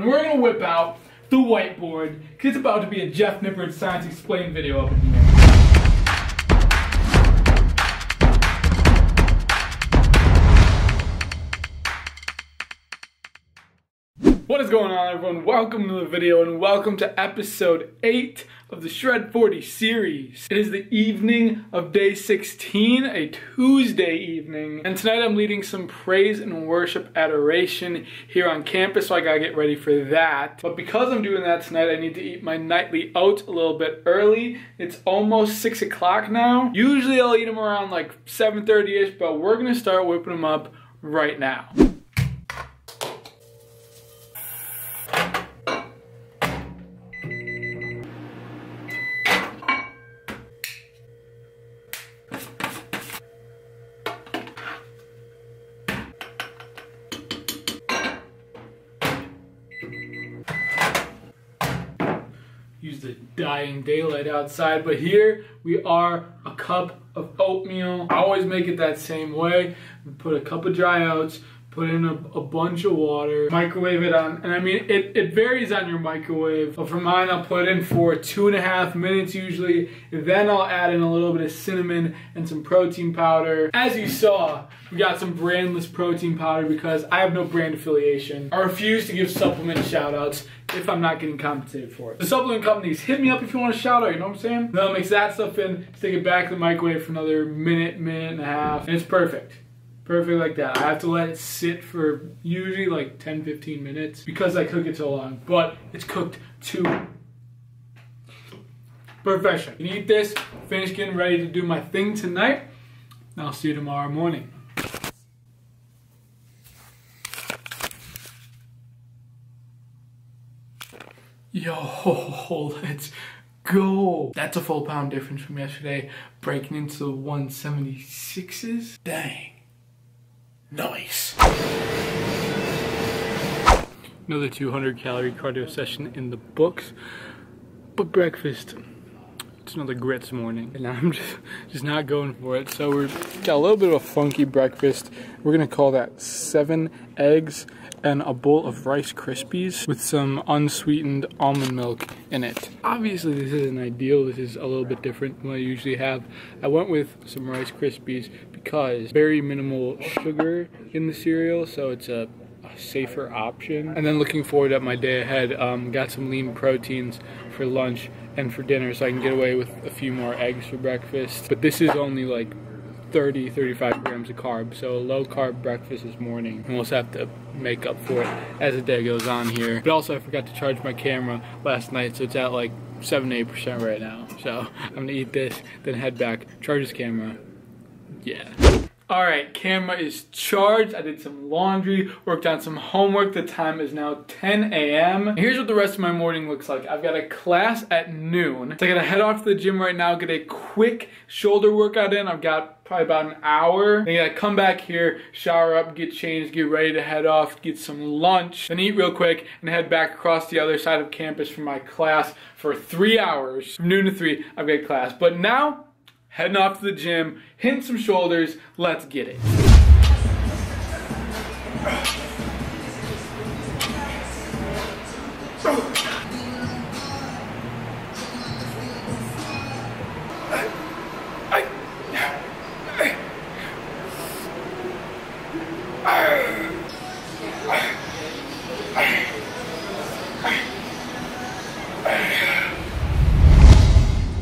and we're gonna whip out the whiteboard, because it's about to be a Jeff Nippert Science Explained video up in here. What is going on, everyone? Welcome to the video and welcome to episode 8 of the SHRED40 series. It is the evening of day 16, a Tuesday evening, and tonight I'm leading some praise and worship adoration here on campus, so I gotta get ready for that. But because I'm doing that tonight, I need to eat my nightly oats a little bit early. It's almost 6 o'clock now. Usually I'll eat them around like 7:30ish, but we're gonna start whipping them up right now. Use the dying daylight outside, but here we are, a cup of oatmeal. I always make it that same way. Put a cup of dry oats, put in a bunch of water, microwave it on, and I mean, it varies on your microwave, but for mine, I'll put it in for 2.5 minutes usually. Then I'll add in a little bit of cinnamon and some protein powder. As you saw, we got some brandless protein powder because I have no brand affiliation. I refuse to give supplement shout outs if I'm not getting compensated for it. The supplement companies, hit me up if you want a shout out, you know what I'm saying? Then I'll mix that stuff in, stick it back in the microwave for another minute, minute and a half, and it's perfect. Perfect like that. I have to let it sit for usually like 10-15 minutes because I cook it so long, but it's cooked to perfection. You can eat this, finish getting ready to do my thing tonight, and I'll see you tomorrow morning. Yo, let's go. That's a full pound difference from yesterday, breaking into the 176s. Dang. Nice. Another 200 calorie cardio session in the books, but breakfast, it's another grits morning, and I'm just not going for it. So we've got a little bit of a funky breakfast. We're gonna call that 7 eggs and a bowl of Rice Krispies with some unsweetened almond milk in it. Obviously this isn't ideal, this is a little bit different than what I usually have. I went with some Rice Krispies because very minimal sugar in the cereal, so it's a safer option. And then looking forward at my day ahead, got some lean proteins for lunch and for dinner, so I can get away with a few more eggs for breakfast. But this is only like 30-35 grams of carbs, so a low carb breakfast this morning, and we'll just have to make up for it as the day goes on here. But also I forgot to charge my camera last night, so it's at like 7-8% right now. So I'm gonna eat this, then head back, charge this camera. Yeah. Alright, camera is charged. I did some laundry, worked on some homework. The time is now 10 a.m. Here's what the rest of my morning looks like. I've got a class at noon. So I gotta head off to the gym right now, get a quick shoulder workout in. I've got probably about an hour. Then I gotta come back here, shower up, get changed, get ready to head off, get some lunch, then eat real quick, and head back across the other side of campus for my class for 3 hours. From noon to 3, I've got class. But now, heading off to the gym, hitting some shoulders, let's get it.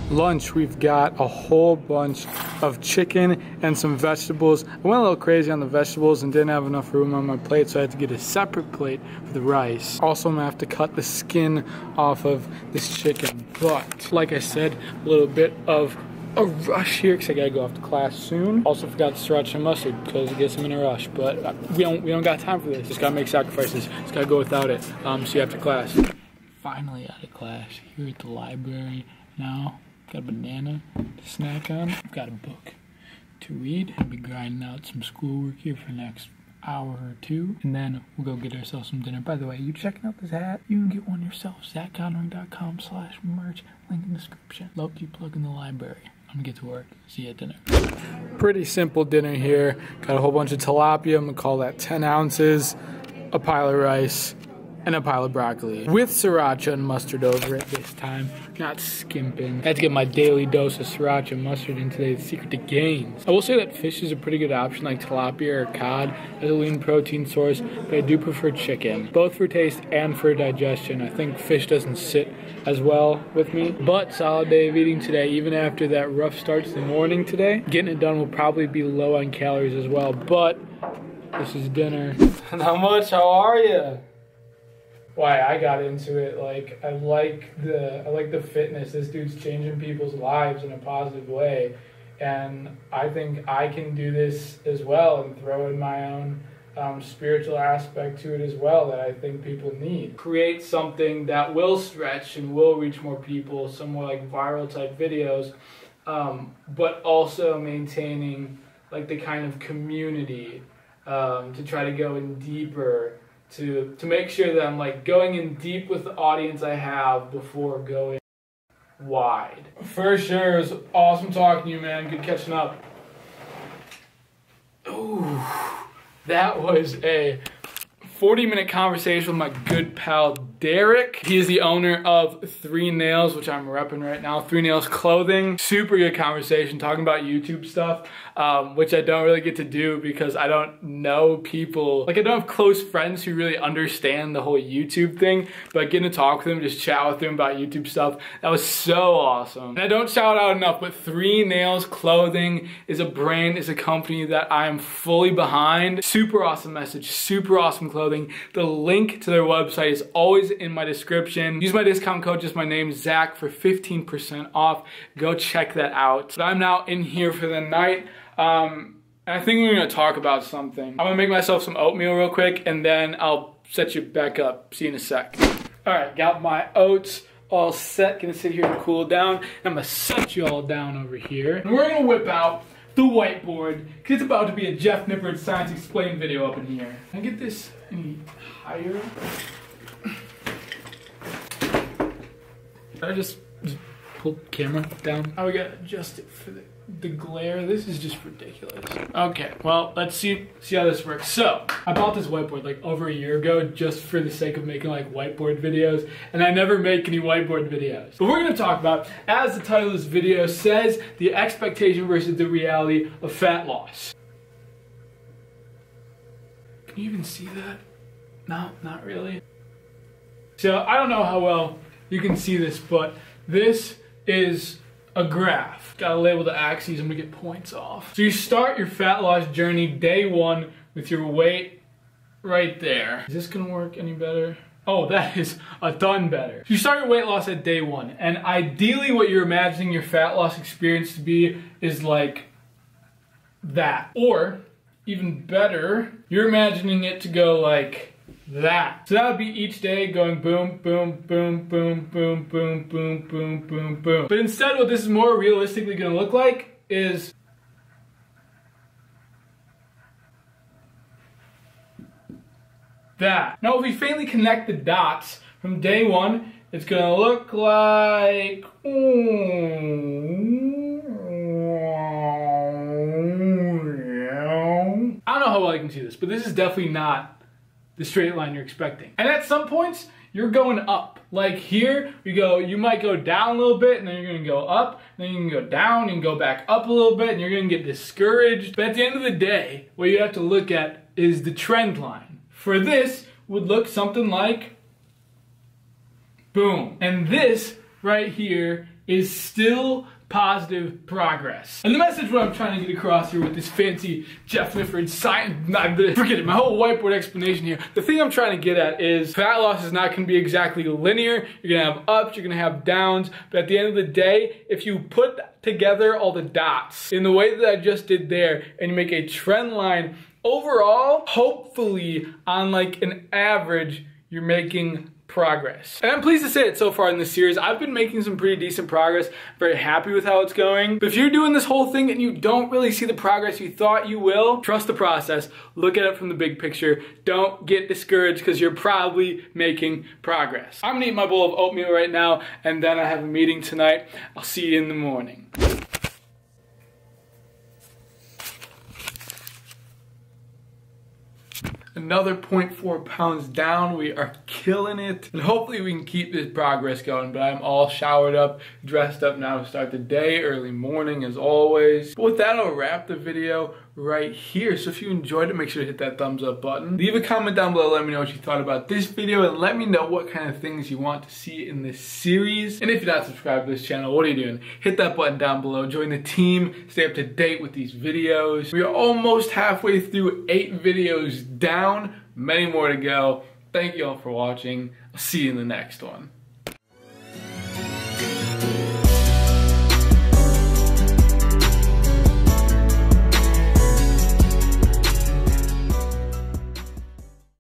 Lunch, we've got a whole bunch of chicken and some vegetables. I went a little crazy on the vegetables and didn't have enough room on my plate, so I had to get a separate plate for the rice. Also, I'm gonna have to cut the skin off of this chicken. But, like I said, a little bit of a rush here because I gotta go off to class soon. Also forgot the sriracha and mustard because I guess I'm in a rush, but we don't got time for this. Just gotta make sacrifices. Just gotta go without it. See you after class. Finally out of class, here at the library now. Got a banana to snack on. I've got a book to read. I'll be grinding out some schoolwork here for the next hour or two, and then we'll go get ourselves some dinner. By the way, you checking out this hat? You can get one yourself. ZachConroy.com/merch. Link in the description. Love you plug in the library. I'm gonna get to work. See you at dinner. Pretty simple dinner here. Got a whole bunch of tilapia. I'm gonna call that 10 ounces. A pile of rice and a pile of broccoli with sriracha and mustard over it this time. Not skimping. I had to get my daily dose of sriracha and mustard in today. The secret to gains. I will say that fish is a pretty good option, like tilapia or cod as a lean protein source, but I do prefer chicken, both for taste and for digestion. I think fish doesn't sit as well with me, but solid day of eating today, even after that rough start to the morning today. Getting it done will probably be low on calories as well, but this is dinner. Not much, how are you? Why I got into it, like I like the fitness. This dude's changing people's lives in a positive way, and I think I can do this as well and throw in my own spiritual aspect to it as well that I think people need. Create something that will stretch and will reach more people, some more like viral type videos, but also maintaining like the kind of community to try to go in deeper. To make sure that I'm like going in deep with the audience I have before going wide. For sure, it was awesome talking to you, man. Good catching up. Ooh, that was a 40-minute conversation with my good pal Derek. He is the owner of 3 Nails, which I'm repping right now. 3 Nails Clothing. Super good conversation talking about YouTube stuff, which I don't really get to do because I don't know people. Like I don't have close friends who really understand the whole YouTube thing, but getting to talk with them, just chat with them about YouTube stuff, that was so awesome. And I don't shout out enough, but 3 Nails Clothing is a brand, is a company that I am fully behind. Super awesome message, super awesome clothing. The link to their website is always in my description. Use my discount code, just my name, Zach, for 15% off. Go check that out. But I'm now in here for the night. And I think we're gonna talk about something. I'm gonna make myself some oatmeal real quick and then I'll set you back up. See you in a sec. All right, got my oats all set. Gonna sit here and cool down. I'm gonna set you all down over here. And we're gonna whip out the whiteboard, because it's about to be a Jeff Nippert Science Explained video up in here. Can I get this any higher? Should I just pull the camera down? Oh, we gotta adjust it for the glare. This is just ridiculous. Okay, well, let's see how this works. So, I bought this whiteboard like over a year ago just for the sake of making like whiteboard videos, and I never make any whiteboard videos. But we're gonna talk about, as the title of this video says, the expectation versus the reality of fat loss. Can you even see that? No, not really. So, I don't know how well you can see this, but this is a graph. Gotta label the axes, I'm gonna get points off. So you start your fat loss journey day 1 with your weight right there. Is this gonna work any better? Oh, that is a ton better. So you start your weight loss at day 1, and ideally what you're imagining your fat loss experience to be is like that. Or, even better, you're imagining it to go like that. So that would be each day going boom, boom, boom, boom, boom, boom, boom, boom, boom, boom. But instead what this is more realistically gonna look like is that. Now if we faintly connect the dots from day 1, it's gonna look like I don't know how well you can see this, but this is definitely not the straight line you're expecting. And at some points, you're going up. Like here, you might go down a little bit, and then you're gonna go up, and then you can go down and go back up a little bit, and you're gonna get discouraged. But at the end of the day, what you have to look at is the trend line. For this, would look something like boom. And this right here is still positive progress. And the message what I'm trying to get across here with this fancy Jeff Nippert science, forget it, my whole whiteboard explanation here. The thing I'm trying to get at is fat loss is not going to be exactly linear. You're going to have ups, you're going to have downs, but at the end of the day, if you put together all the dots in the way that I just did there, and you make a trend line, overall, hopefully on like an average, you're making progress. And I'm pleased to say that so far in this series, I've been making some pretty decent progress. Very happy with how it's going. But if you're doing this whole thing and you don't really see the progress you thought you will, trust the process. Look at it from the big picture. Don't get discouraged because you're probably making progress. I'm gonna eat my bowl of oatmeal right now, and then I have a meeting tonight. I'll see you in the morning. another 0.4 pounds down. We are killing it. And hopefully we can keep this progress going. But I'm all showered up, dressed up now to start the day. Early morning as always. But with that, I'll wrap the video right here. So if you enjoyed it, make sure to hit that thumbs up button. Leave a comment down below, let me know what you thought about this video, and let me know what kind of things you want to see in this series. And if you're not subscribed to this channel, what are you doing? Hit that button down below, join the team, stay up to date with these videos. We are almost halfway through 8 videos down, many more to go. Thank you all for watching. I'll see you in the next one.